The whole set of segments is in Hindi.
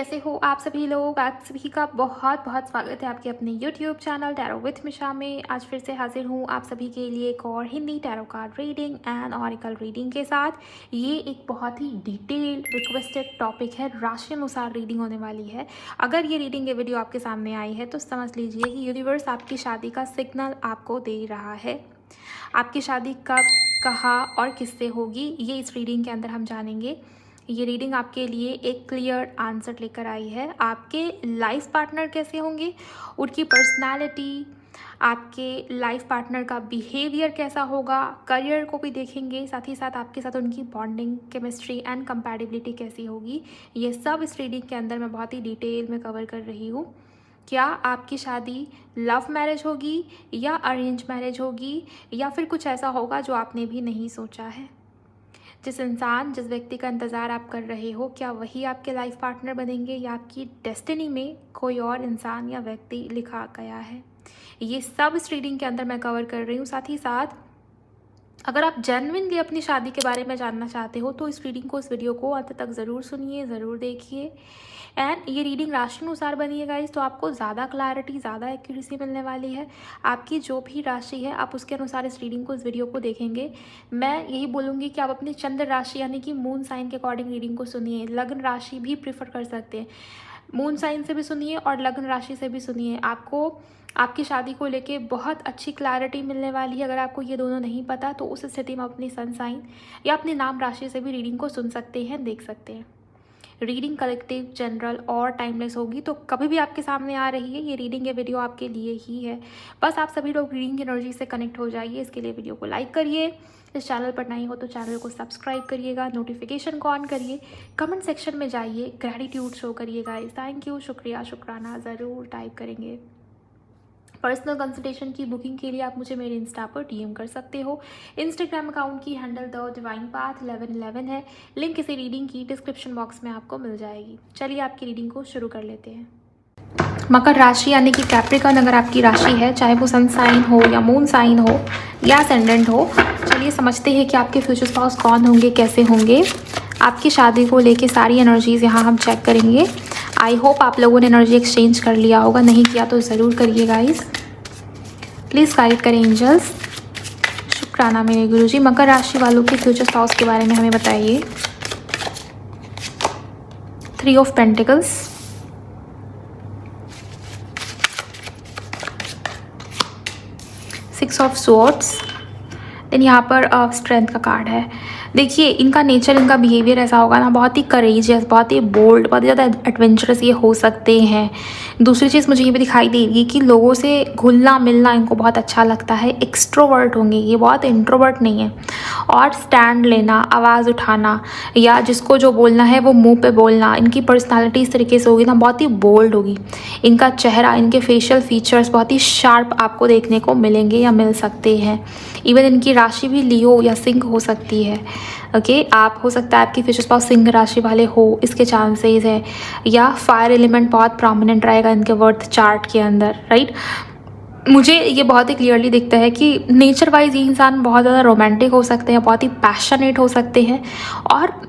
कैसे हो आप सभी लोग। आप सभी का बहुत बहुत स्वागत है आपके अपने YouTube चैनल टैरो विथ मिशा में। आज फिर से हाजिर हूँ आप सभी के लिए एक और Hindi tarot card reading and oracle reading के साथ। ये एक बहुत ही डिटेल्ड रिक्वेस्टेड टॉपिक है, राशि अनुसार रीडिंग होने वाली है। अगर ये रीडिंग ये वीडियो आपके सामने आई है तो समझ लीजिए कि यूनिवर्स आपकी शादी का सिग्नल आपको दे रहा है। आपकी शादी कब, कहाँ और किससे होगी, ये इस रीडिंग के अंदर हम जानेंगे। ये रीडिंग आपके लिए एक क्लियर आंसर लेकर आई है। आपके लाइफ पार्टनर कैसे होंगे, उनकी पर्सनालिटी, आपके लाइफ पार्टनर का बिहेवियर कैसा होगा, करियर को भी देखेंगे, साथ ही साथ आपके साथ उनकी बॉन्डिंग, केमिस्ट्री एंड कंपैटिबिलिटी कैसी होगी। ये सब इस रीडिंग के अंदर मैं बहुत ही डिटेल में कवर कर रही हूँ। क्या आपकी शादी लव मैरिज होगी या अरेंज मैरिज होगी, या फिर कुछ ऐसा होगा जो आपने भी नहीं सोचा है। जिस व्यक्ति का इंतज़ार आप कर रहे हो, क्या वही आपके लाइफ पार्टनर बनेंगे या आपकी डेस्टिनी में कोई और इंसान या व्यक्ति लिखा गया है। ये सब इस रीडिंग के अंदर मैं कवर कर रही हूँ। साथ ही साथ अगर आप जेन्युइनली अपनी शादी के बारे में जानना चाहते हो तो इस रीडिंग को, इस वीडियो को अंत तक ज़रूर सुनिए, ज़रूर देखिए। एंड ये रीडिंग राशि अनुसार बनी है गाइस, तो आपको ज़्यादा क्लैरिटी, ज़्यादा एक्यूरेसी मिलने वाली है। आपकी जो भी राशि है आप उसके अनुसार इस रीडिंग को, इस वीडियो को देखेंगे। मैं यही बोलूँगी कि आप अपनी चंद्र राशि यानी कि मून साइन के अकॉर्डिंग रीडिंग को सुनिए। लग्न राशि भी प्रीफर कर सकते हैं, मून साइन से भी सुनिए और लग्न राशि से भी सुनिए। आपको आपकी शादी को लेके बहुत अच्छी क्लैरिटी मिलने वाली है। अगर आपको ये दोनों नहीं पता तो उस स्थिति में अपनी सन साइन या अपने नाम राशि से भी रीडिंग को सुन सकते हैं, देख सकते हैं। रीडिंग कलेक्टिव, जनरल और टाइमलेस होगी, तो कभी भी आपके सामने आ रही है ये रीडिंग, ये वीडियो आपके लिए ही है। बस आप सभी लोग रीडिंग की एनर्जी से कनेक्ट हो जाइए। इसके लिए वीडियो को लाइक करिए, इस चैनल पर नए हो तो चैनल को सब्सक्राइब करिएगा, नोटिफिकेशन को ऑन करिए, कमेंट सेक्शन में जाइए, ग्रैटिट्यूड शो करिएगा। थैंक यू, शुक्रिया, शुक्राना ज़रूर टाइप करेंगे। पर्सनल कंसल्टेशन की बुकिंग के लिए आप मुझे मेरे इंस्टा पर डीएम कर सकते हो। इंस्टाग्राम अकाउंट की हैंडल द डिवाइन पाथ 1111 है। लिंक इसी रीडिंग की डिस्क्रिप्शन बॉक्स में आपको मिल जाएगी। चलिए आपकी रीडिंग को शुरू कर लेते हैं। मकर राशि यानी कि कैप्रिकॉर्न अगर आपकी राशि है, चाहे वो सन साइन हो या मून साइन हो या असेंडेंट हो, चलिए समझते हैं कि आपके फ्यूचर स्पाउस कौन होंगे, कैसे होंगे। आपकी शादी को लेके सारी एनर्जीज़ यहाँ हम चेक करेंगे। आई होप आप लोगों ने एनर्जी एक्सचेंज कर लिया होगा, नहीं किया तो ज़रूर करिए गाइस। प्लीज़ गाइड करें एंजल्स। शुक्राना मेरे गुरुजी। मकर राशि वालों के फ्यूचर स्पाउस के बारे में हमें बताइए। 3 of pentacles, 6 of swords, then यहाँ पर स्ट्रेंथ का कार्ड है। देखिए इनका नेचर, इनका बिहेवियर ऐसा होगा ना, बहुत ही करेजियस, बहुत ही बोल्ड, बहुत ज़्यादा एडवेंचरस ये हो सकते हैं। दूसरी चीज़ मुझे ये भी दिखाई देगी कि लोगों से घुलना मिलना इनको बहुत अच्छा लगता है। एक्सट्रोवर्ट होंगे ये, बहुत इंट्रोवर्ट नहीं है। और स्टैंड लेना, आवाज़ उठाना या जिसको जो बोलना है वो मुंह पे बोलना, इनकी पर्सनालिटी इस तरीके से होगी ना, बहुत ही बोल्ड होगी। इनका चेहरा, इनके फेशियल फीचर्स बहुत ही शार्प आपको देखने को मिलेंगे या मिल सकते हैं। इवन इनकी राशि भी लियो या सिंह हो सकती है। ओके, आप हो सकता है आपकी फ्यूचर स्पाउस सिंह राशि वाले हो, इसके चांसेस है। या फायर एलिमेंट बहुत प्रोमिनेंट रहेगा इनके बर्थ चार्ट के अंदर, राइट। मुझे ये बहुत ही क्लियरली दिखता है कि नेचर वाइज ये इंसान बहुत ज़्यादा रोमांटिक हो सकते हैं, बहुत ही पैशनेट हो सकते हैं। और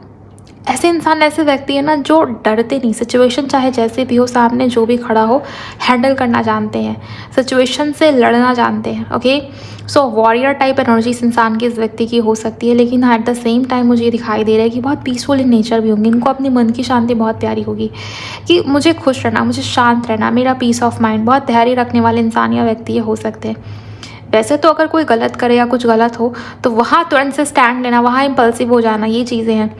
ऐसे इंसान, ऐसे व्यक्ति है ना जो डरते नहीं। सिचुएशन चाहे जैसे भी हो, सामने जो भी खड़ा हो, हैंडल करना जानते हैं, सिचुएशन से लड़ना जानते हैं। ओके, सो वॉरियर टाइप एनर्जी इस इंसान की, इस व्यक्ति की हो सकती है। लेकिन एट द सेम टाइम मुझे ये दिखाई दे रहा है कि बहुत पीसफुल इन नेचर भी होंगे। इनको अपने मन की शांति बहुत प्यारी होगी कि मुझे खुश रहना, मुझे शांत रहना, मेरा पीस ऑफ माइंड। बहुत धैर्य रखने वाले इंसान या व्यक्ति ये हो सकते हैं। वैसे तो अगर कोई गलत करे या कुछ गलत हो तो वहाँ तुरंत से स्टैंड लेना, वहाँ इम्पल्सिव हो जाना, ये चीज़ें हैं।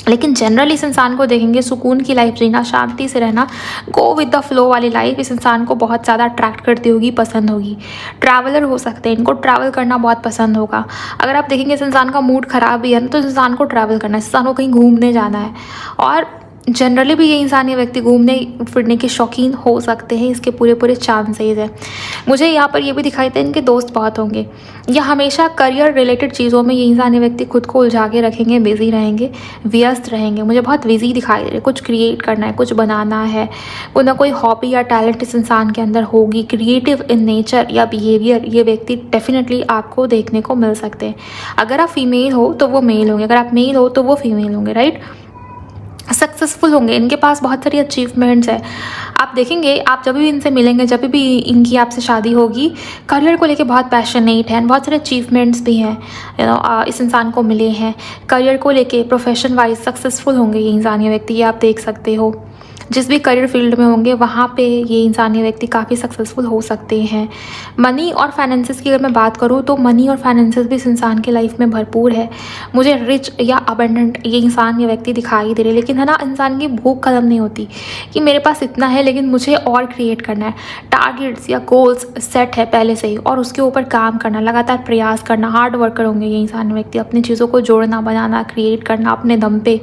लेकिन जनरली इस इंसान को देखेंगे सुकून की लाइफ जीना, शांति से रहना, गो विद द फ्लो वाली लाइफ इस इंसान को बहुत ज़्यादा अट्रैक्ट करती होगी, पसंद होगी। ट्रैवलर हो सकते हैं, इनको ट्रैवल करना बहुत पसंद होगा। अगर आप देखेंगे इस इंसान का मूड ख़राब भी है ना, तो इस इंसान को ट्रैवल करना है, इस इंसान को कहीं घूमने जाना है। और जनरली भी ये इंसान, ये व्यक्ति घूमने फिरने के शौकीन हो सकते हैं, इसके पूरे पूरे चांसेस हैं। मुझे यहाँ पर ये भी दिखाई दे इनके दोस्त बहुत होंगे, या हमेशा करियर रिलेटेड चीज़ों में ये इंसान, ये व्यक्ति खुद को उलझा के रखेंगे, बिजी रहेंगे, व्यस्त रहेंगे। मुझे बहुत बिजी दिखाई दे रहे, कुछ क्रिएट करना है, कुछ बनाना है, कोई ना कोई हॉबी या टैलेंट इस इंसान के अंदर होगी। क्रिएटिव इन नेचर या बिहेवियर ये व्यक्ति डेफिनेटली आपको देखने को मिल सकते हैं। अगर आप फीमेल हो तो वो मेल होंगे, अगर आप मेल हो तो वो फीमेल होंगे, राइट। सक्सेसफुल होंगे, इनके पास बहुत सारी अचीवमेंट्स है। आप देखेंगे, आप जब भी इनसे मिलेंगे, जब भी इनकी आपसे शादी होगी, करियर को लेके बहुत पैशनेट हैं, बहुत सारे अचीवमेंट्स भी हैं इस इंसान को मिले हैं। करियर को लेके प्रोफेशन वाइज सक्सेसफुल होंगे ये इंसान, ये व्यक्ति, ये आप देख सकते हो। जिस भी करियर फील्ड में होंगे वहाँ पे ये इंसान, ये व्यक्ति काफ़ी सक्सेसफुल हो सकते हैं। मनी और फाइनेंसेस की अगर मैं बात करूँ तो मनी और फाइनेंसेस भी इस इंसान के लाइफ में भरपूर है। मुझे रिच या अबंडेंट ये इंसान, ये व्यक्ति दिखाई दे रहे, लेकिन है ना, इंसान की भूख खत्म नहीं होती कि मेरे पास इतना है लेकिन मुझे और क्रिएट करना है। टारगेट्स या गोल्स सेट है पहले से ही और उसके ऊपर काम करना, लगातार प्रयास करना, हार्ड वर्कर होंगे ये इंसान, व्यक्ति अपनी चीज़ों को जोड़ना, बनाना, क्रिएट करना अपने दम पे,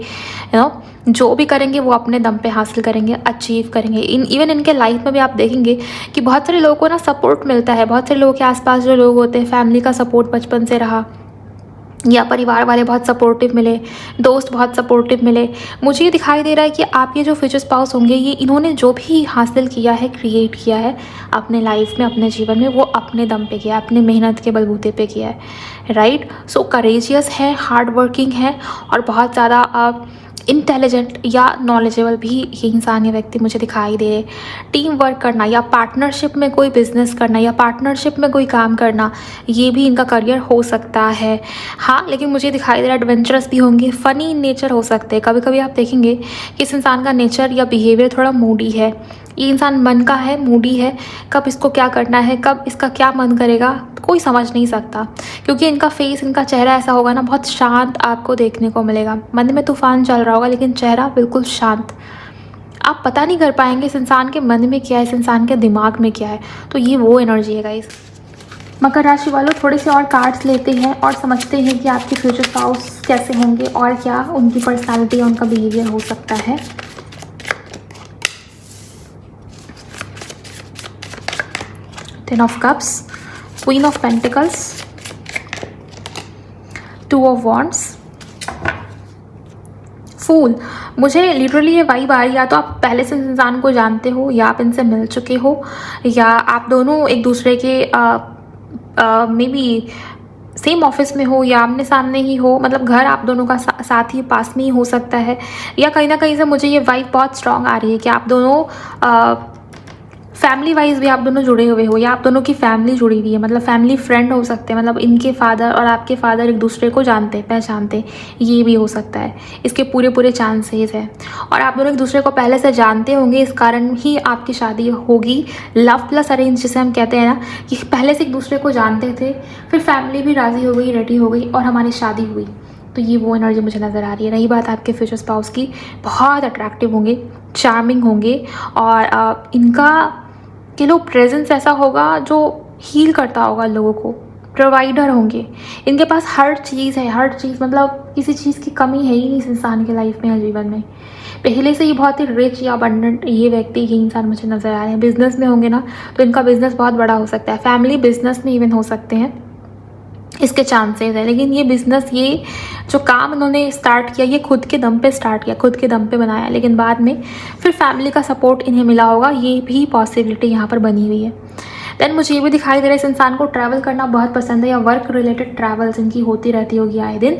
जो भी करेंगे वो अपने दम पे हासिल करेंगे, अचीव करेंगे। इवन इनके लाइफ में भी आप देखेंगे कि बहुत सारे लोगों को ना सपोर्ट मिलता है। बहुत सारे लोगों के आसपास जो लोग होते हैं, फैमिली का सपोर्ट बचपन से रहा या परिवार वाले बहुत सपोर्टिव मिले, दोस्त बहुत सपोर्टिव मिले। मुझे ये दिखाई दे रहा है कि आप ये जो फ्यूचर स्पाउस होंगे, ये इन्होंने जो भी हासिल किया है, क्रिएट किया है अपने लाइफ में, अपने जीवन में, वो अपने दम पे किया है, अपने मेहनत के बलबूते पे किया है। राइट, सो करेजियस है, हार्ड वर्किंग है और बहुत ज़्यादा इंटेलिजेंट या नॉलेजेबल भी ये इंसान, ये व्यक्ति मुझे दिखाई दे रहे। टीम वर्क करना या पार्टनरशिप में कोई बिजनेस करना या पार्टनरशिप में कोई काम करना, ये भी इनका करियर हो सकता है। हाँ, लेकिन मुझे दिखाई दे रहा है एडवेंचरस भी होंगे, फ़नी इन नेचर हो सकते हैं। कभी कभी आप देखेंगे कि इस इंसान का नेचर या बिहेवियर थोड़ा मूडी है। ये इंसान मन का है, मूडी है, कब इसको क्या करना है, कब इसका क्या मन करेगा, कोई समझ नहीं सकता, क्योंकि इनका फेस, इनका चेहरा ऐसा होगा ना, बहुत शांत आपको देखने को मिलेगा। मन में तूफान चल रहा होगा लेकिन चेहरा बिल्कुल शांत। आप पता नहीं कर पाएंगे इस इंसान के मन में क्या है, इस इंसान के दिमाग में क्या है। तो ये वो एनर्जी है गाइस। मकर राशि वालों, थोड़े से और कार्ड्स लेते हैं और समझते हैं कि आपके फ्यूचर स्पाउस कैसे होंगे और क्या उनकी पर्सनैलिटी या उनका बिहेवियर हो सकता है। Ten of cups, queen of pentacles, two of wands, fool. मुझे लिटरली ये वाइब आ रही है, या तो आप पहले से इंसान को जानते हो या आप इनसे मिल चुके हो या आप दोनों एक दूसरे के मे बी सेम ऑफिस में हो या आमने सामने ही हो, मतलब घर आप दोनों का साथ ही पास में ही हो सकता है। या कहीं ना कहीं से मुझे ये वाइब बहुत स्ट्रांग आ रही है कि आप दोनों फैमिली वाइज भी आप दोनों जुड़े हुए हो या आप दोनों की फैमिली जुड़ी हुई है, मतलब फैमिली फ्रेंड हो सकते हैं, मतलब इनके फादर और आपके फादर एक दूसरे को जानते पहचानते, ये भी हो सकता है। इसके पूरे पूरे चांसेस हैं और आप दोनों एक दूसरे को पहले से जानते होंगे, इस कारण ही आपकी शादी होगी। लव प्लस अरेंज जिसे हम कहते हैं ना, कि पहले से एक दूसरे को जानते थे, फिर फैमिली भी राज़ी हो गई, रेडी हो गई और हमारी शादी हुई। तो ये वो एनर्जी मुझे नज़र आ रही है। रही बात आपके फ्यूचर स्पाउस की, बहुत अट्रैक्टिव होंगे, चार्मिंग होंगे और इनका कि लोग प्रेजेंस ऐसा होगा जो हील करता होगा लोगों को, प्रोवाइडर होंगे। इनके पास हर चीज़ है, हर चीज़, मतलब किसी चीज़ की कमी है ही नहीं इस इंसान के लाइफ में या जीवन में। पहले से ही बहुत ही रिच या अबंडेंट ये व्यक्ति, ये इंसान मुझे नज़र आ रहे हैं। बिजनेस में होंगे ना तो इनका बिजनेस बहुत बड़ा हो सकता है, फैमिली बिजनेस में इवन हो सकते हैं, इसके चांसेस है। लेकिन ये बिज़नेस, ये जो काम इन्होंने स्टार्ट किया, ये खुद के दम पे स्टार्ट किया, खुद के दम पे बनाया, लेकिन बाद में फिर फैमिली का सपोर्ट इन्हें मिला होगा, ये भी पॉसिबिलिटी यहाँ पर बनी हुई है। देन मुझे ये भी दिखाई दे रहा है इस इंसान को ट्रैवल करना बहुत पसंद है या वर्क रिलेटेड ट्रैवल्स इनकी होती रहती होगी आए दिन।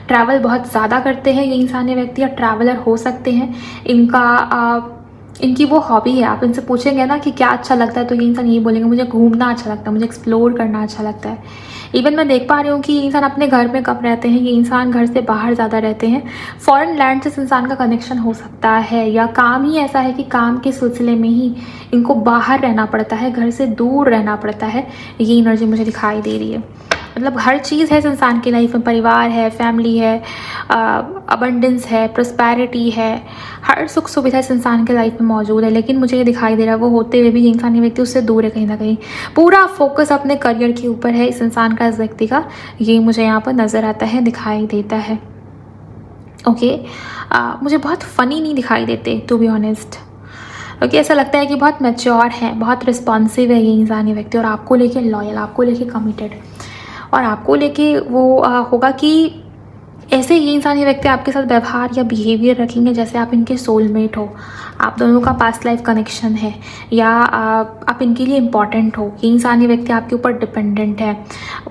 ट्रैवल बहुत ज़्यादा करते हैं ये इंसान, ये व्यक्ति, या ट्रैवलर हो सकते हैं। इनकी वो हॉबी है। आप इनसे पूछेंगे ना कि क्या अच्छा लगता है तो ये इंसान यही बोलेंगे, मुझे घूमना अच्छा लगता है, मुझे एक्सप्लोर करना अच्छा लगता है। इवन मैं देख पा रही हूँ कि ये इंसान अपने घर में कम रहते हैं, ये इंसान घर से बाहर ज़्यादा रहते हैं। फॉरेन लैंड से इस इंसान का कनेक्शन हो सकता है या काम ही ऐसा है कि काम के सिलसिले में ही इनको बाहर रहना पड़ता है, घर से दूर रहना पड़ता है। ये एनर्जी मुझे दिखाई दे रही है। मतलब हर चीज़ है इस इंसान की लाइफ में, परिवार है, फैमिली है, अबंडेंस है, प्रॉस्पेरिटी है, हर सुख सुविधा इस इंसान के लाइफ में मौजूद है। लेकिन मुझे ये दिखाई दे रहा है वो होते हुए भी ये इंसान, ये व्यक्ति उससे दूर है कहीं ना कहीं। पूरा फोकस अपने करियर के ऊपर है इस इंसान का, इस व्यक्ति का, ये मुझे यहाँ पर नज़र आता है, दिखाई देता है। ओके, मुझे बहुत फ़नी नहीं दिखाई देते टू बी ऑनेस्ट, क्योंकि ऐसा लगता है कि बहुत मैच्योर है, बहुत रिस्पॉन्सिव है ये इंसान, ये व्यक्ति, और आपको लेके लॉयल, आपको लेके कमिटेड, और आपको लेके वो होगा कि ऐसे ये इंसान ये व्यक्ति आपके साथ व्यवहार या बिहेवियर रखेंगे जैसे आप इनके सोलमेट हो, आप दोनों का पास्ट लाइफ कनेक्शन है, या आप इनके लिए इम्पॉर्टेंट हो। ये इंसान ये व्यक्ति आपके ऊपर डिपेंडेंट है,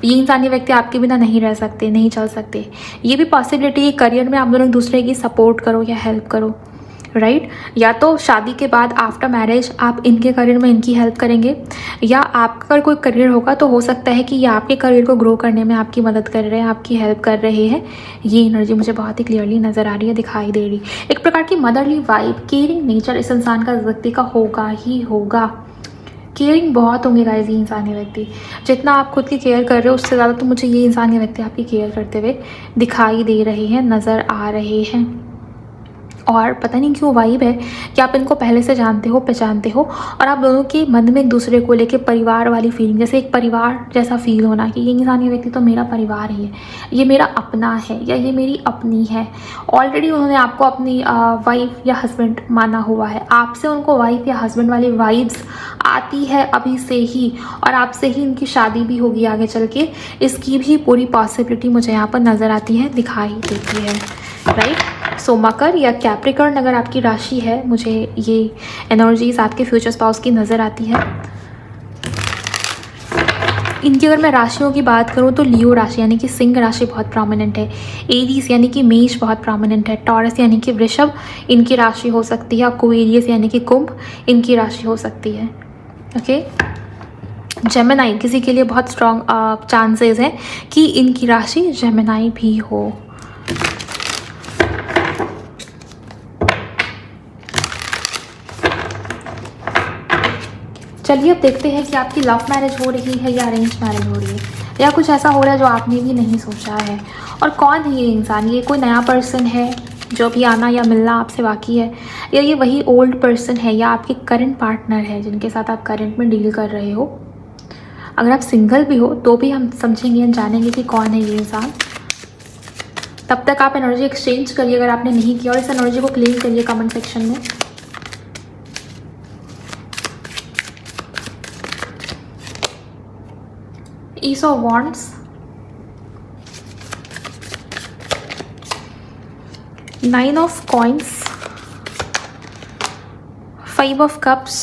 ये इंसान ये व्यक्ति आपके बिना नहीं रह सकते, नहीं चल सकते। ये भी पॉसिबिलिटी है करियर में आप दोनों एक दूसरे की सपोर्ट करो या हेल्प करो, राइट। या तो शादी के बाद आफ्टर मैरिज आप इनके करियर में इनकी हेल्प करेंगे, या आपका अगर कोई करियर होगा तो हो सकता है कि ये आपके करियर को ग्रो करने में आपकी मदद कर रहे हैं, आपकी हेल्प कर रहे हैं। ये एनर्जी मुझे बहुत ही क्लियरली नज़र आ रही है, दिखाई दे रही। एक प्रकार की मदरली वाइब, केयरिंग नेचर इस इंसान का व्यक्ति का होगा ही होगा। केयरिंग बहुत होंगे गाइस ये इंसान ये व्यक्ति। जितना आप खुद की केयर कर रहे हो उससे ज़्यादा तो मुझे ये इंसान ये व्यक्ति आपकी केयर करते हुए दिखाई दे रहे हैं, नज़र आ रहे हैं। और पता नहीं क्यों वाइब है कि आप इनको पहले से जानते हो, पहचानते हो, और आप दोनों के मन में एक दूसरे को लेके परिवार वाली फीलिंग, जैसे एक परिवार जैसा फील होना कि ये इंसान ये व्यक्ति तो मेरा परिवार ही है, ये मेरा अपना है या ये मेरी अपनी है। ऑलरेडी उन्होंने आपको अपनी वाइफ या हस्बैंड माना हुआ है, आपसे उनको वाइफ या हस्बैंड वाली वाइब्स आती है अभी से ही, और आपसे ही इनकी शादी भी होगी आगे चल के। इसकी भी पूरी पॉसिबिलिटी मुझे यहाँ पर नज़र आती है, दिखाई देती है, राइट। सो मकर या कैप्रिकॉर्न अगर आपकी राशि है, मुझे ये एनर्जीज आपके फ्यूचर स्पाउस की नज़र आती है। इनकी अगर मैं राशियों की बात करूँ तो लियो राशि यानी कि सिंह राशि बहुत प्रोमिनेंट है, एरीज यानी कि मेष बहुत प्रोमिनेंट है, टॉरस यानी कि वृषभ इनकी राशि हो सकती है, एक्वेरियस यानी कि कुंभ इनकी राशि हो सकती है। ओके, जेमिनाई किसी के लिए बहुत स्ट्रॉन्ग चांसेस हैं कि इनकी राशि जेमिनाई भी हो। चलिए अब देखते हैं कि आपकी लव मैरिज हो रही है या अरेंज मैरिज हो रही है, या कुछ ऐसा हो रहा है जो आपने भी नहीं सोचा है। और कौन है ये इंसान? ये कोई नया पर्सन है जो भी आना या मिलना आपसे बाकी है, या ये वही ओल्ड पर्सन है, या आपके करंट पार्टनर है जिनके साथ आप करंट में डील कर रहे हो। अगर आप सिंगल भी हो तो भी हम समझेंगे और जानेंगे कि कौन है ये इंसान। तब तक आप एनर्जी एक्सचेंज करिए अगर आपने नहीं किया, और इस एनर्जी को क्लेम करिए कमेंट सेक्शन में। Ace of Wands, Nine of Coins, Five of Cups,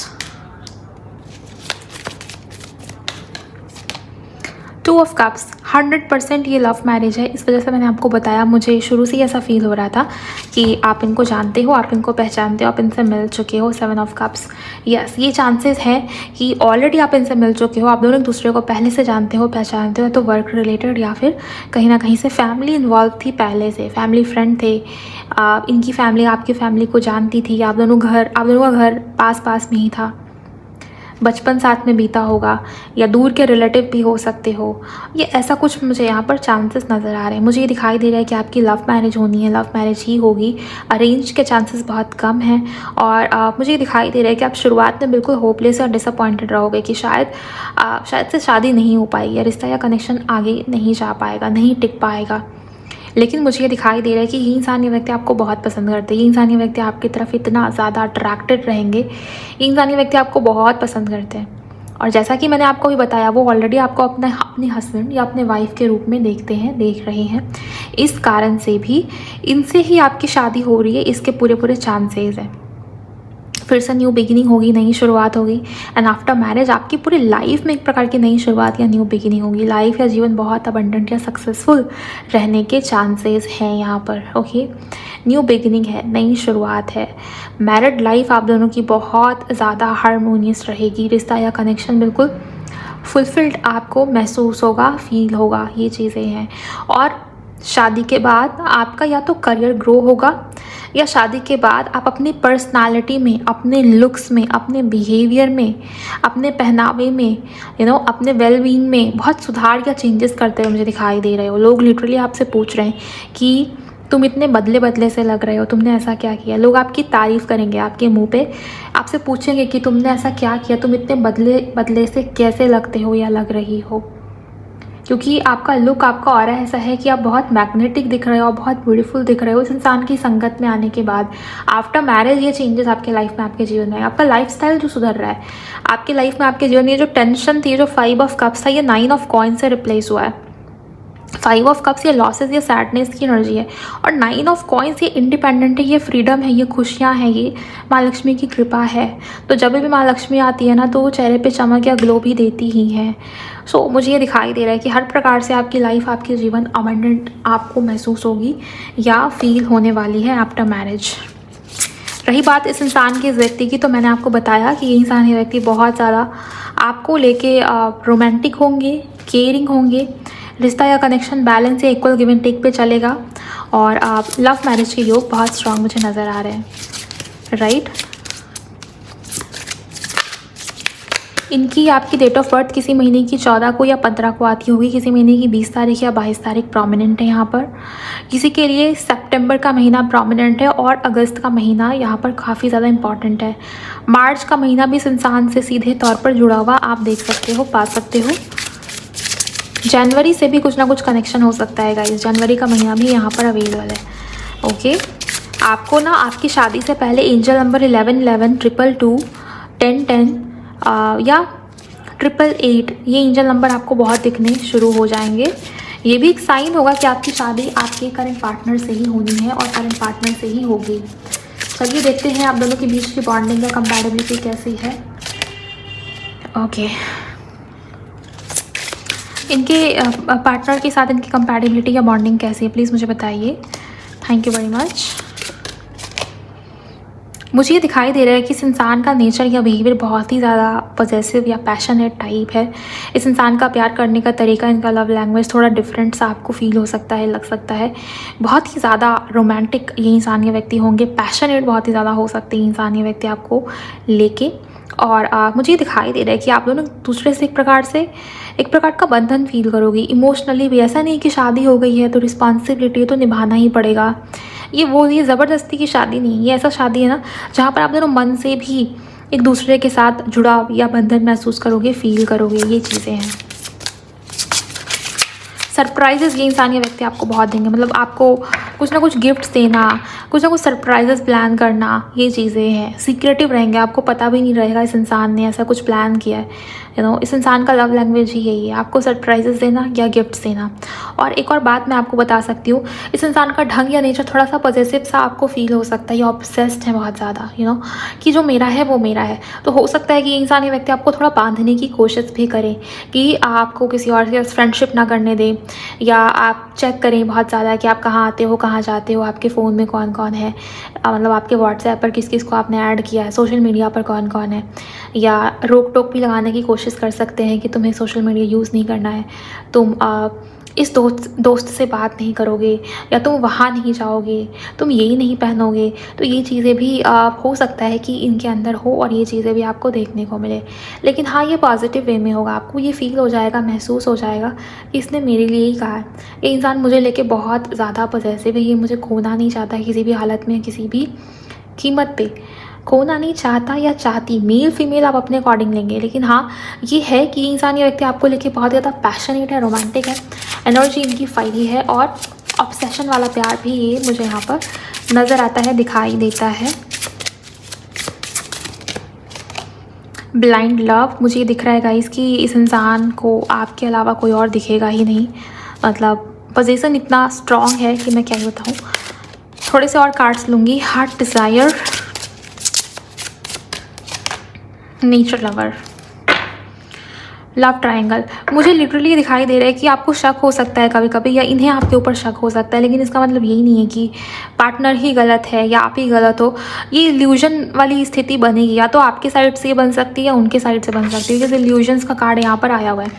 Two of Cups। 100% ये लव मैरिज है। इस वजह से मैंने आपको बताया, मुझे शुरू से ही ऐसा फील हो रहा था कि आप इनको जानते हो, आप इनको पहचानते हो, आप इनसे मिल चुके हो। 7 ऑफ कप्स, यस, ये चांसेस है कि ऑलरेडी आप इनसे मिल चुके हो, आप दोनों एक दूसरे को पहले से जानते हो, पहचानते हो। तो वर्क रिलेटेड या फिर कहीं ना कहीं से फैमिली इन्वॉल्व थी, पहले से फैमिली फ्रेंड थे। इनकी फैमिली आपकी फैमिली को जानती थी, आप दोनों का घर पास पास में ही था, बचपन साथ में बीता होगा, या दूर के रिलेटिव भी हो सकते हो। ये ऐसा कुछ मुझे यहाँ पर चांसेस नज़र आ रहे हैं। मुझे ये दिखाई दे रहा है कि आपकी लव मैरिज होनी है, लव मैरिज ही होगी। अरेंज के चांसेस बहुत कम हैं, और मुझे ये दिखाई दे रहा है कि आप शुरुआत में बिल्कुल होपलेस और डिसअपॉइंटेड रहोगे कि शायद से शादी नहीं हो पाएगी, या रिश्ता या कनेक्शन आगे नहीं जा पाएगा, नहीं टिक पाएगा। लेकिन मुझे ये दिखाई दे रहा है कि ये इंसान ये व्यक्ति आपको बहुत पसंद करते हैं, ये इंसान ये व्यक्ति आपकी तरफ इतना ज़्यादा अट्रैक्टेड रहेंगे, ये इंसान ये व्यक्ति आपको बहुत पसंद करते हैं। और जैसा कि मैंने आपको भी बताया, वो ऑलरेडी आपको अपने हस्बैंड या अपने वाइफ के रूप में देख रहे हैं। इस कारण से भी इनसे ही आपकी शादी हो रही है, इसके पूरे चांसेस हैं। फिर से न्यू बिगिनिंग होगी, नई शुरुआत होगी। एंड आफ्टर मैरिज आपकी पूरी लाइफ में एक प्रकार की नई शुरुआत या न्यू बिगिनिंग होगी। लाइफ या जीवन बहुत अबंडेंट या सक्सेसफुल रहने के चांसेस हैं यहाँ पर। ओके, न्यू बिगिनिंग है, नई शुरुआत है। मैरिड लाइफ आप दोनों की बहुत ज़्यादा हारमोनियस रहेगी। रिश्ता या कनेक्शन बिल्कुल फुलफिल्ड आपको महसूस होगा, फील होगा, ये चीज़ें हैं। और शादी के बाद आपका या तो करियर ग्रो होगा, या शादी के बाद आप अपनी पर्सनालिटी में, अपने लुक्स में, अपने बिहेवियर में, अपने पहनावे में, अपने वेलबींग में बहुत सुधार या चेंजेस करते हुए मुझे दिखाई दे रहे हो। लोग लिटरली आपसे पूछ रहे हैं कि तुम इतने बदले से लग रहे हो, तुमने ऐसा क्या किया। लोग आपकी तारीफ़ करेंगे आपके मुंह पे, आपसे पूछेंगे कि तुमने ऐसा क्या किया, तुम इतने बदले से कैसे लगते हो या लग रही हो। क्योंकि आपका लुक, आपका ऑरा ऐसा है कि आप बहुत मैग्नेटिक दिख रहे हो, बहुत ब्यूटीफुल दिख रहे हो इस इंसान की संगत में आने के बाद। आफ्टर मैरिज ये चेंजेस आपके लाइफ में, आपके जीवन में, आपका लाइफस्टाइल जो सुधर रहा है आपके लाइफ में, आपके जीवन में। ये जो टेंशन थी, जो 5 ऑफ कप्स था, ये 9 ऑफ कॉइन्स से रिप्लेस हुआ है। फाइव ऑफ कप्स ये लॉसेस या सैडनेस की एनर्जी है, और नाइन ऑफ कॉइन्स ये इंडिपेंडेंट है, ये फ्रीडम है, ये खुशियाँ हैं, ये माँ लक्ष्मी की कृपा है। तो जब भी माँ लक्ष्मी आती है ना, तो वो चेहरे पे चमक या ग्लो भी देती ही है। सो मुझे ये दिखाई दे रहा है कि हर प्रकार से आपकी लाइफ, आपके जीवन अबंडेंट आपको महसूस होगी या फील होने वाली है आफ्टर मैरिज। रही बात इस इंसान के, इस व्यक्ति की, तो मैंने आपको बताया कि ये इंसान, ये व्यक्ति बहुत ज़्यादा आपको लेके रोमांटिक होंगे, केयरिंग होंगे, रिश्ता या कनेक्शन बैलेंस या इक्वल गिव एंड टेक पे चलेगा, और आप लव मैरिज के योग बहुत स्ट्रांग मुझे नज़र आ रहे हैं, राइट। इनकी आपकी डेट ऑफ बर्थ किसी महीने की 14 को या 15 को आती होगी, किसी महीने की 20 तारीख या 22 तारीख प्रोमिनेंट है यहाँ पर। किसी के लिए सितंबर का महीना प्रोमिनेंट है, और अगस्त का महीना यहाँ पर काफ़ी ज़्यादा इंपॉर्टेंट है। मार्च का महीना भी इस इंसान से सीधे तौर पर जुड़ा हुआ आप देख सकते हो, पा सकते हो। जनवरी से भी कुछ ना कुछ कनेक्शन हो सकता है गाइस, जनवरी का महीना भी यहाँ पर अवेलेबल है। ओके, आपको ना आपकी शादी से पहले एंजल नंबर 1111, 222, 1010 या 888 ये एंजल नंबर आपको बहुत दिखने शुरू हो जाएंगे। ये भी एक साइन होगा कि आपकी शादी आपके करंट पार्टनर से ही होनी है और करंट पार्टनर से ही होगी। चलिए देखते हैं आप दोनों के बीच की बॉन्डिंग या कंपैटिबिलिटी कैसी है। ओके, इनके पार्टनर के साथ इनकी कंपैटिबिलिटी या बॉन्डिंग कैसी है, प्लीज़ मुझे बताइए। Thank you very much. मुझे ये दिखाई दे रहा है कि इस इंसान का नेचर या बिहेवियर बहुत ही ज़्यादा पॉजेसिव या पैशनेट टाइप है। इस इंसान का प्यार करने का तरीका, इनका लव लैंग्वेज थोड़ा डिफरेंट सा आपको फील हो सकता है, लग सकता है। बहुत ही ज़्यादा रोमांटिक ये इंसान ये व्यक्ति होंगे, पैशनेट बहुत ही ज़्यादा हो सकते हैं इंसान ये व्यक्ति आपको लेके। और मुझे ये दिखाई दे रहा है कि आप दोनों दूसरे से एक प्रकार का बंधन फील करोगे इमोशनली भी। ऐसा नहीं कि शादी हो गई है तो रिस्पॉन्सिबिलिटी तो निभाना ही पड़ेगा। ये ज़बरदस्ती की शादी नहीं, ये ऐसा शादी है ना जहाँ पर आप दोनों मन से भी एक दूसरे के साथ जुड़ाव या बंधन महसूस करोगे, फील करोगे, ये चीज़ें हैं। सरप्राइजेस ये इंसान ये व्यक्ति आपको बहुत देंगे, मतलब आपको कुछ ना कुछ गिफ्ट्स देना, कुछ ना कुछ सरप्राइजेस प्लान करना, ये चीज़ें हैं। सीक्रेटिव रहेंगे, आपको पता भी नहीं रहेगा इस इंसान ने ऐसा कुछ प्लान किया है। इस इंसान का लव लैंग्वेज ही यही है, आपको सरप्राइजेस देना या गिफ्ट्स देना। और एक और बात मैं आपको बता सकती हूँ, इस इंसान का ढंग या नेचर थोड़ा सा पॉजेसिव सा आपको फील हो सकता है, ये ऑब्सेस्ड है बहुत ज़्यादा, कि जो मेरा है वो मेरा है। तो हो सकता है कि ये इंसान ये व्यक्ति आपको थोड़ा बांधने की कोशिश भी करे कि आपको किसी और के फ्रेंडशिप ना करने दे, या आप चेक करें बहुत ज़्यादा कि आप कहाँ आते हो, कहाँ जाते हो, आपके फ़ोन में कौन कौन है, मतलब आपके व्हाट्सएप पर किस किस को आपने ऐड किया है, सोशल मीडिया पर कौन कौन है। या रोक टोक भी लगाने की कोशिश कर सकते हैं कि तुम्हें सोशल मीडिया यूज़ नहीं करना है, तुम इस दोस्त से बात नहीं करोगे, या तुम वहाँ नहीं जाओगे, तुम यही नहीं पहनोगे। तो ये चीज़ें भी हो सकता है कि इनके अंदर हो, और ये चीज़ें भी आपको देखने को मिले। लेकिन हाँ, ये पॉजिटिव वे में होगा, आपको ये फील हो जाएगा, महसूस हो जाएगा कि इसने मेरे लिए ही कहा है। ये इंसान मुझे लेके बहुत ज़्यादा पॉजेसिव है, ये मुझे खोना नहीं चाहता किसी भी हालत में, किसी भी कीमत पे खोना नहीं चाहता या चाहती। मेल फीमेल आप अपने अकॉर्डिंग लेंगे, लेकिन हाँ ये है कि इंसान ये व्यक्ति आपको लेके बहुत ज़्यादा पैशनेट है, रोमांटिक है, एनर्जी इनकी फायरी है, और ऑब्सेशन वाला प्यार भी ये मुझे यहाँ पर नज़र आता है, दिखाई देता है। ब्लाइंड लव मुझे दिख रहा है गाइस कि इस इंसान को आपके अलावा कोई और दिखेगा ही नहीं, मतलब पोजीशन इतना स्ट्रॉन्ग है कि मैं क्या बताऊँ। थोड़े से और कार्ड्स लूँगी। Heart desire, nature lover, love triangle. मुझे लिटरली दिखाई दे रहा है कि आपको शक हो सकता है कभी कभी, या इन्हें आपके ऊपर शक हो सकता है, लेकिन इसका मतलब यही नहीं है कि पार्टनर ही गलत है या आप ही गलत हो। ये इल्यूजन वाली स्थिति बनेगी, या तो आपके साइड से बन सकती है या उनके साइड से बन सकती है, जैसे इल्यूजन्स का कार्ड यहाँ पर आया हुआ है।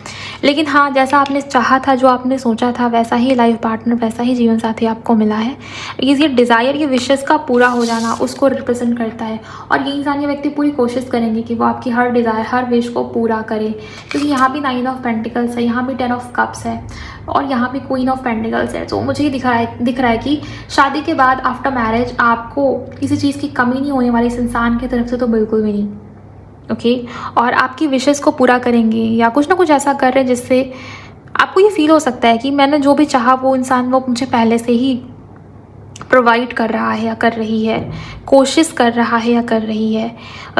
लेकिन हाँ, जैसा आपने चाहा था, जो आपने सोचा था, वैसा ही लाइफ पार्टनर, वैसा ही जीवन साथी आपको मिला है। ये डिज़ायर, ये विशेष का पूरा हो जाना उसको रिप्रेजेंट करता है, और ये इंसान, ये व्यक्ति पूरी कोशिश करेंगे कि वो आपकी हर डिज़ायर, हर विश को पूरा करे। क्योंकि यहाँ भी 9 ऑफ पेंटिकल्स है, यहाँ भी 10 ऑफ कप्स है, और यहाँ भी क्वीन ऑफ पेंटिकल्स है। तो मुझे दिख रहा है कि शादी के बाद आफ्टर मैरिज आपको किसी चीज़ की कमी नहीं होने वाली इस इंसान की तरफ से, तो बिल्कुल भी नहीं। ओके, और आपकी विशेस को पूरा करेंगे, या कुछ ना कुछ ऐसा कर रहे हैं जिससे आपको ये फील हो सकता है कि मैंने जो भी चाहा वो इंसान वो मुझे पहले से ही प्रोवाइड कर रहा है या कर रही है, कोशिश कर रहा है या कर रही है।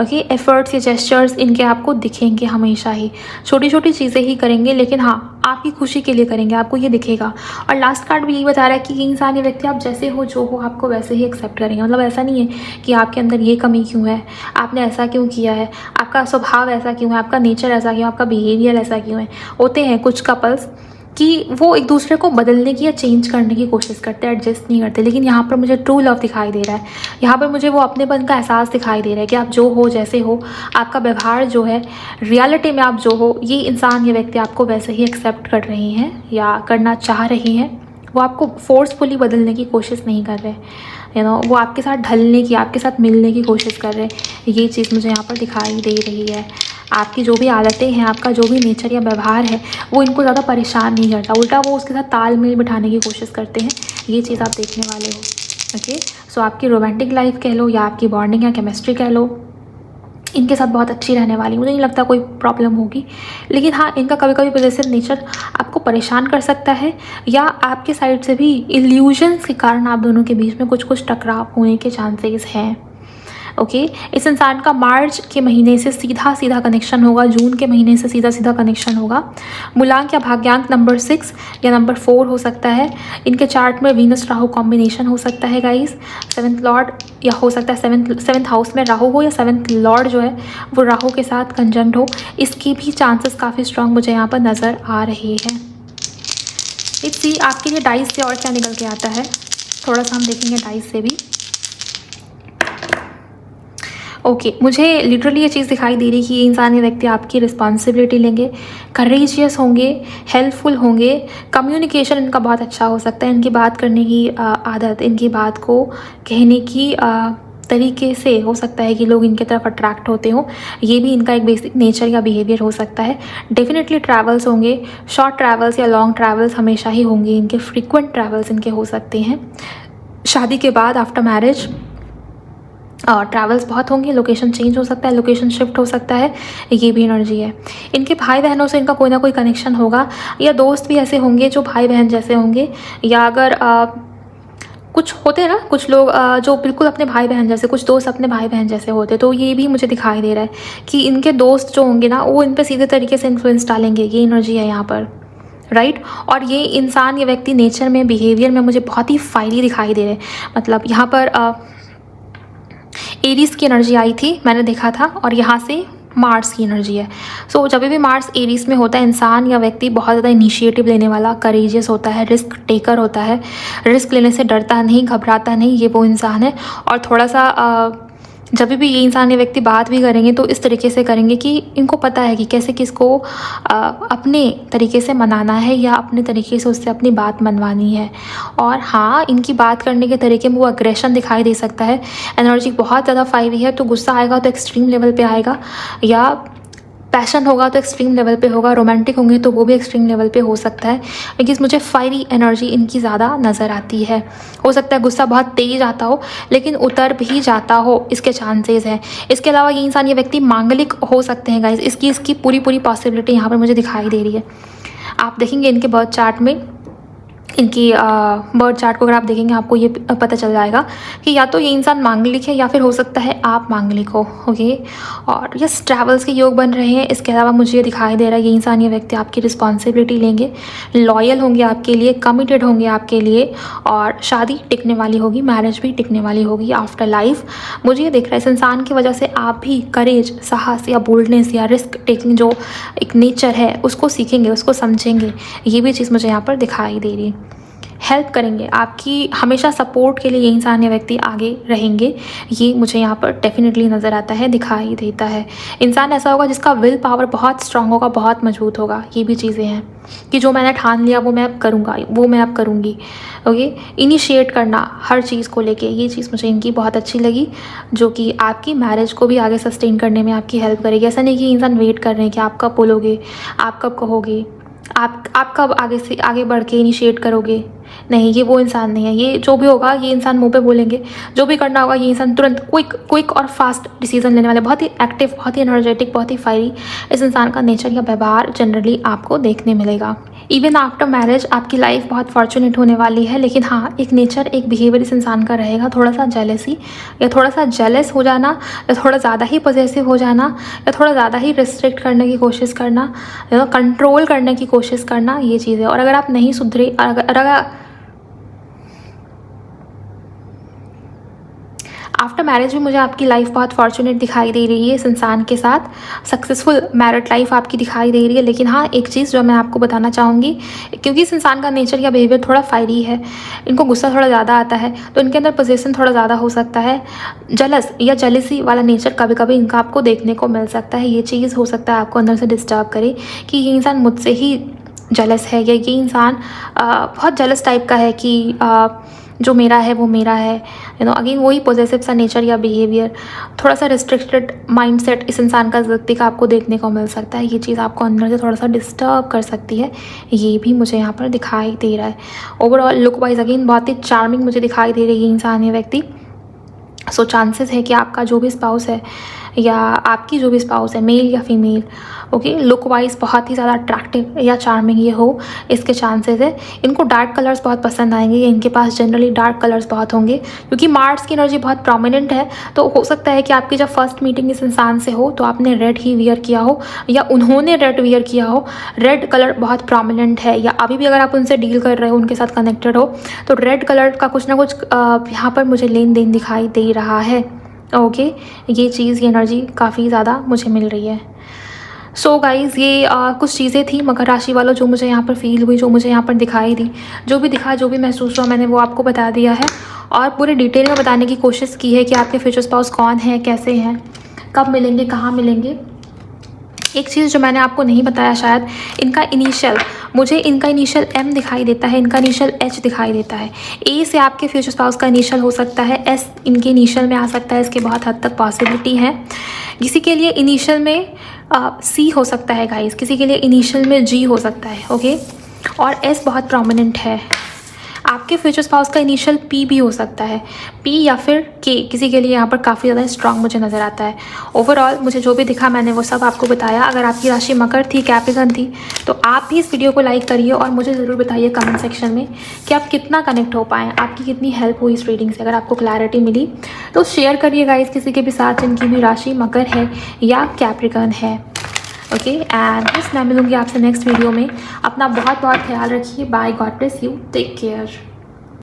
ओके, एफर्ट्स या जेस्चर्स इनके आपको दिखेंगे हमेशा ही, छोटी छोटी चीज़ें ही करेंगे, लेकिन हाँ आपकी खुशी के लिए करेंगे, आपको ये दिखेगा। और लास्ट कार्ड भी यही बता रहा है कि इंसान ये व्यक्ति आप जैसे हो, जो हो, आपको वैसे ही एक्सेप्ट करेंगे। मतलब ऐसा नहीं है कि आपके अंदर ये कमी क्यों है, आपने ऐसा क्यों किया है, आपका स्वभाव ऐसा क्यों है, आपका नेचर ऐसा क्यों, आपका बिहेवियर ऐसा क्यों है। होते हैं कुछ कपल्स कि वो एक दूसरे को बदलने की या चेंज करने की कोशिश करते हैं, एडजस्ट नहीं करते, लेकिन यहाँ पर मुझे ट्रू लव दिखाई दे रहा है। यहाँ पर मुझे वो अपनेपन का एहसास दिखाई दे रहा है कि आप जो हो, जैसे हो, आपका व्यवहार जो है, रियलिटी में आप जो हो, ये इंसान, ये व्यक्ति आपको वैसे ही एक्सेप्ट कर रही हैं या करना चाह रही हैं। वो आपको फोर्सफुली बदलने की कोशिश नहीं कर रहे, वो आपके साथ ढलने की, आपके साथ मिलने की कोशिश कर रहे हैं। ये चीज़ मुझे यहाँ पर दिखाई दे रही है। आपकी जो भी आदतें हैं, आपका जो भी नेचर या व्यवहार है, वो इनको ज़्यादा परेशान नहीं करता, उल्टा वो उसके साथ तालमेल बिठाने की कोशिश करते हैं। ये चीज़ आप देखने वाले हो। ओके, सो आपकी रोमांटिक लाइफ कह लो या आपकी बॉन्डिंग या केमिस्ट्री कह लो, इनके साथ बहुत अच्छी रहने वाली। मुझे नहीं लगता कोई प्रॉब्लम होगी, लेकिन हाँ इनका कभी कभी पॉजेसिव नेचर आपको परेशान कर सकता है, या आपके साइड से भी इल्यूजन्स के कारण आप दोनों के बीच में कुछ टकराव होने के चांसेस हैं। ओके, इस इंसान का मार्च के महीने से सीधा कनेक्शन होगा, जून के महीने से सीधा कनेक्शन होगा। मूलांक या भाग्यांक नंबर 6 या नंबर 4 हो सकता है। इनके चार्ट में वीनस राहु कॉम्बिनेशन हो सकता है गाइस, 7th लॉर्ड, या हो सकता है 7th हाउस में राहु हो, या 7th लॉर्ड जो है वो राहु के साथ कंजंक्ट हो। इसकी भी चांसेस काफ़ी स्ट्रांग मुझे यहाँ पर नज़र आ रही है। इसी आपके लिए डाइस से और क्या निकल के आता है, थोड़ा सा हम देखेंगे डाइस से भी। ओके, मुझे लिटरली ये चीज़ दिखाई दे रही कि ये इंसान, ये व्यक्ति आपकी रिस्पॉन्सिबिलिटी लेंगे, करेजियस होंगे, हेल्पफुल होंगे। कम्युनिकेशन इनका बहुत अच्छा हो सकता है, इनकी बात करने की आदत, इनकी बात को कहने की तरीके से हो सकता है कि लोग इनके तरफ अट्रैक्ट होते हों। ये भी इनका एक बेसिक नेचर या बिहेवियर हो सकता है। डेफिनेटली ट्रैवल्स होंगे, शॉर्ट ट्रैवल्स या लॉन्ग ट्रैवल्स हमेशा ही होंगे इनके, फ्रीक्वेंट ट्रैवल्स इनके हो सकते हैं। शादी के बाद आफ्टर मैरिज ट्रैवल्स बहुत होंगे, लोकेशन चेंज हो सकता है, लोकेशन शिफ्ट हो सकता है, ये भी एनर्जी है। इनके भाई बहनों से इनका कोई ना कोई कनेक्शन होगा, या दोस्त भी ऐसे होंगे जो भाई बहन जैसे होंगे, या अगर कुछ होते हैं ना कुछ लोग जो बिल्कुल अपने भाई बहन जैसे, कुछ दोस्त अपने भाई बहन जैसे होते, तो ये भी मुझे दिखाई दे रहा है कि इनके दोस्त जो होंगे ना वो इन पर सीधे तरीके से इन्फ्लुएंस डालेंगे। ये एनर्जी है यहाँ पर, राइट। और ये इंसान, ये व्यक्ति नेचर में, बिहेवियर में मुझे बहुत ही फायरी दिखाई दे रहे हैं। मतलब यहाँ पर एरीज की एनर्जी आई थी, मैंने देखा था, और यहाँ से मार्स की एनर्जी है। सो जब भी मार्स एरीज में होता है, इंसान या व्यक्ति बहुत ज़्यादा इनिशिएटिव लेने वाला, करेजियस होता है, रिस्क टेकर होता है, रिस्क लेने से डरता नहीं, घबराता नहीं, ये वो इंसान है। और थोड़ा सा जब भी ये इंसान, ये व्यक्ति बात भी करेंगे तो इस तरीके से करेंगे कि इनको पता है कि कैसे किसको अपने तरीके से मनाना है, या अपने तरीके से उससे अपनी बात मनवानी है। और हाँ, इनकी बात करने के तरीके में वो अग्रेशन दिखाई दे सकता है। एनर्जी बहुत ज़्यादा फाइवी है, तो गुस्सा आएगा तो एक्सट्रीम लेवल पे आएगा, या पैशन होगा तो एक्सट्रीम लेवल पे होगा, रोमांटिक होंगे तो वो भी एक्सट्रीम लेवल पे हो सकता है। लेकिन मुझे फायरी एनर्जी इनकी ज़्यादा नज़र आती है। हो सकता है गुस्सा बहुत तेज़ आता हो लेकिन उतर भी जाता हो, इसके चांसेस हैं। इसके अलावा ये इंसान, ये व्यक्ति मांगलिक हो सकते हैं गाइस, इसकी पूरी पॉसिबिलिटी यहाँ पर मुझे दिखाई दे रही है। आप देखेंगे इनके बर्थ चार्ट में, इनकी बर्थ चार्ट को अगर आप देखेंगे आपको ये पता चल जाएगा कि या तो ये इंसान मांगलिक है, या फिर हो सकता है आप मांगलिक हो। ओके, और यस, ट्रैवल्स के योग बन रहे हैं। इसके अलावा मुझे ये दिखाई दे रहा है ये इंसान, ये व्यक्ति आपकी रिस्पॉन्सिबिलिटी लेंगे, लॉयल होंगे आपके लिए, कमिटेड होंगे आपके लिए, और शादी टिकने वाली होगी, मैरिज भी टिकने वाली होगी आफ्टर लाइफ। मुझे ये दिख रहा है इस इंसान की वजह से आप भी करेज, साहस या बोल्डनेस या रिस्क टेकिंग जो एक नेचर है उसको सीखेंगे, उसको समझेंगे। ये भी चीज़ मुझे यहाँ पर दिखाई दे रही है। हेल्प करेंगे आपकी, हमेशा सपोर्ट के लिए ये इंसान या व्यक्ति आगे रहेंगे, ये मुझे यहाँ पर डेफिनेटली नज़र आता है, दिखाई देता है। इंसान ऐसा होगा जिसका विल पावर बहुत स्ट्रांग होगा, बहुत मजबूत होगा। ये भी चीज़ें हैं कि जो मैंने ठान लिया वो मैं अब करूँगा, वो मैं अब करूँगी। ओके, इनिशिएट करना हर चीज़ को लेके, ये चीज़ मुझे इनकी बहुत अच्छी लगी, जो कि आपकी मैरिज को भी आगे सस्टेन करने में आपकी हेल्प करेगी। ऐसा नहीं कि इंसान वेट कर रहे हैं कि आप कब बोलोगे, आप कब कहोगे, आप कब आगे से आगे बढ़ के इनिशिएट करोगे, नहीं, ये वो इंसान नहीं है। ये जो भी होगा, ये इंसान मुंह पे बोलेंगे, जो भी करना होगा ये इंसान तुरंत क्विक और फास्ट डिसीजन लेने वाले, बहुत ही एक्टिव, बहुत ही एनर्जेटिक, बहुत ही फायरी इस इंसान का नेचर या व्यवहार जनरली आपको देखने मिलेगा। इवन आफ्टर मैरिज आपकी लाइफ बहुत फॉर्चुनेट होने वाली है, लेकिन हाँ, एक नेचर, एक बिहेवियर इस इंसान का रहेगा, थोड़ा सा जेलसी या थोड़ा सा जेलस हो जाना, या थोड़ा ज़्यादा ही पॉजेसिव हो जाना, या थोड़ा ज़्यादा ही रिस्ट्रिक्ट करने की कोशिश करना, या कंट्रोल करने की कोशिश करना, ये चीज़ है। और अगर आप नहीं सुधरे, अगर आफ्टर मैरिज भी मुझे आपकी लाइफ बहुत फॉर्चुनेट दिखाई दे रही है इस इंसान के साथ, सक्सेसफुल मैरिड लाइफ आपकी दिखाई दे रही है। लेकिन हाँ, एक चीज़ जो मैं आपको बताना चाहूँगी, क्योंकि इस इंसान का नेचर या बिहेवियर थोड़ा फायरी है, इनको गुस्सा थोड़ा ज़्यादा आता है, तो इनके अंदर पोजेशन थोड़ा ज़्यादा हो सकता है, जलस या जेलिसी वाला नेचर कभी कभी इनका आपको देखने को मिल सकता है। ये चीज़ हो सकता है आपको अंदर से डिस्टर्ब करे कि ये इंसान मुझसे ही जलस है, या ये इंसान बहुत जलस टाइप का है कि जो मेरा है वो मेरा है, अगेन वही पॉजिटिव सा नेचर या बिहेवियर, थोड़ा सा रिस्ट्रिक्टेड माइंडसेट इस इंसान का, व्यक्ति का आपको देखने को मिल सकता है। ये चीज़ आपको अंदर से थोड़ा सा डिस्टर्ब कर सकती है, ये भी मुझे यहाँ पर दिखाई दे रहा है। ओवरऑल लुक वाइज अगेन बहुत ही चार्मिंग मुझे दिखाई दे रही है इंसान, ये व्यक्ति। सो चांसेस है कि आपका जो भी स्पाउस है या आपकी जो भी स्पाउस है, मेल या फीमेल, ओके, लुक वाइज बहुत ही ज़्यादा अट्रैक्टिव या चार्मिंग ये हो, इसके चांसेस है। इनको डार्क कलर्स बहुत पसंद आएंगे, या इनके पास जनरली डार्क कलर्स बहुत होंगे, क्योंकि मार्स की एनर्जी बहुत प्रोमिनेंट है। तो हो सकता है कि आपकी जब फर्स्ट मीटिंग इस इंसान से हो तो आपने रेड ही वियर किया हो, या उन्होंने रेड वियर किया हो। रेड कलर बहुत प्रोमिनेंट है, या अभी भी अगर आप उनसे डील कर रहे हो, उनके साथ कनेक्टेड हो, तो रेड कलर का कुछ ना कुछ यहाँ पर मुझे लेन देन दिखाई दे रहा है। ओके, ये चीज़, ये एनर्जी काफ़ी ज़्यादा मुझे मिल रही है। सो गाइज़, ये कुछ चीज़ें थी मकर राशि वालों जो मुझे यहाँ पर फील हुई, जो मुझे यहाँ पर दिखाई दी, जो भी दिखा, जो भी महसूस हुआ, मैंने वो आपको बता दिया है, और पूरी डिटेल में बताने की कोशिश की है कि आपके फ्यूचर स्पाउस कौन है, कैसे हैं, कब मिलेंगे, कहाँ मिलेंगे। एक चीज़ जो मैंने आपको नहीं बताया शायद, इनका इनिशियल, मुझे इनका इनिशियल M दिखाई देता है, इनका इनिशियल H दिखाई देता है। A से आपके फ्यूचर स्पाउस का इनिशियल हो सकता है, S इनके इनिशियल में आ सकता है, इसके बहुत हद तक पॉसिबिलिटी है। किसी के लिए इनिशियल में C हो सकता है गाइस, किसी के लिए इनिशियल में G हो सकता है, ओके, और S बहुत प्रोमिनेंट है। आपके फ्यूचर स्पाउस का इनिशियल P भी हो सकता है, P या फिर K, किसी के लिए यहाँ पर काफ़ी ज़्यादा स्ट्रांग मुझे नज़र आता है। ओवरऑल मुझे जो भी दिखा मैंने वो सब आपको बताया। अगर आपकी राशि मकर थी, कैप्रिकॉर्न थी, तो आप भी इस वीडियो को लाइक करिए और मुझे ज़रूर बताइए कमेंट सेक्शन में कि आप कितना कनेक्ट हो पाएँ, आपकी कितनी हेल्प हुई इस रीडिंग से। अगर आपको क्लैरिटी मिली तो शेयर करिए गाइस किसी के भी साथ जिनकी भी राशि मकर है या कैप्रिकॉर्न है, ओके। एंड बस मैं मिलूँगी आपसे नेक्स्ट वीडियो में। अपना बहुत बहुत ख्याल रखिए। Bye, god bless you, take care.